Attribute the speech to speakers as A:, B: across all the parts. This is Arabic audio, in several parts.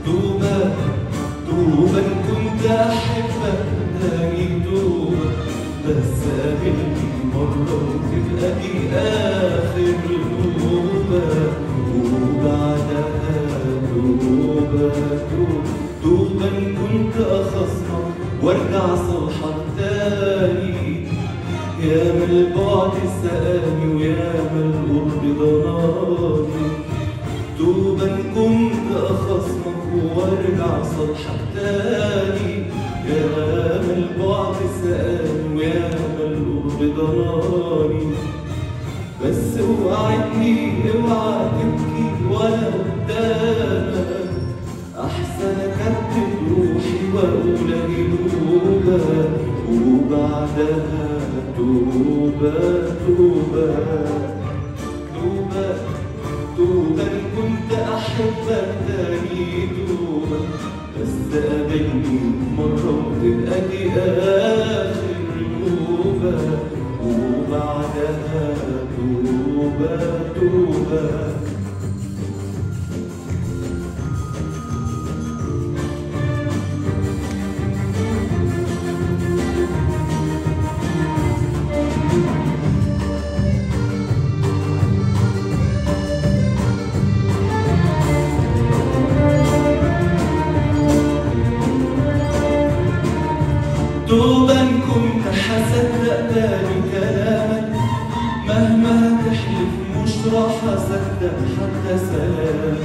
A: توبة توبة كنت أحبك تاني توبة، بس قابلني مرة وتبقى دي آخر توبة، وبعدها توبة توبة إن كنت أخصمك وارجع صالحك تاني، ياما البعد سقاني وياما القرب ضناني. توبة إن كنت أخصمك وارجع صالحك تاني، ياما البعد سقاني وياما القرب ضناني. بس اوعدني اوعى تبكي ولا قدامك، أحسن أكتب روحي وأقول أهي توبة، وبعدها توبة توبة توبة توبة إن كنت أحبك تاني توبة، بس قابلني مرة وتبقى دي آخر توبة، وبعدها توبة توبة. توبة إن كنت حصدق تاني كلامك، مهما تحلف مش راح أصدق حتى سلامك.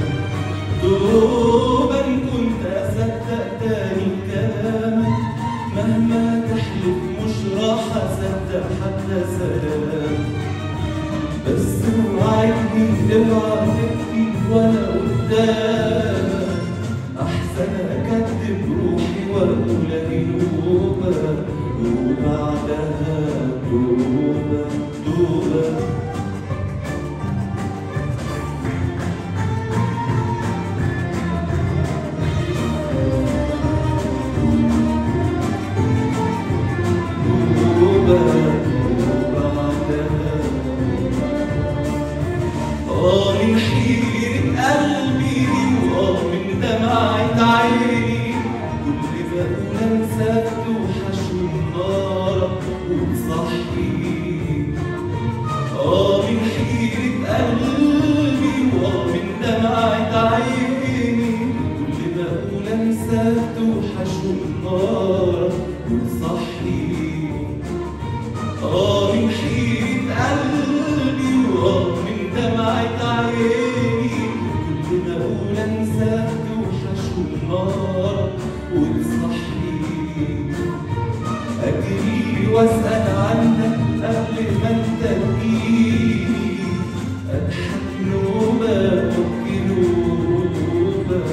A: توبة إن كنت أصدق تاني كلامك، مهما تحلف مش راح أصدق حتى سلامك. بس اوعدني اوعى تبكي ولا قدامك، أحسن أكتب روحي وأقول أهي توبة، وبعدها توبة توبة. من حيرة قلبي من دمعة عيني، كل ما أقول أنساك توحشني نارك وتصحيني. من حيرة قلبي من دمعة عيني، كل ما أقول أنساك توحشني نارك وتصحيني. من حيرة قلبي من دمعة عيني، كل ما أقول أنساك توحشني نارك وتصحيني. أجري وأسأل عنك قبل ما أنت تجيني، أضحك نوبة وأبكي نوبة،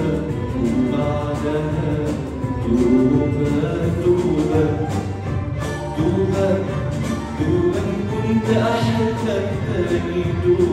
A: وبعدها توبة توبة توبة توبة إن كنت أحبك تاني توبة،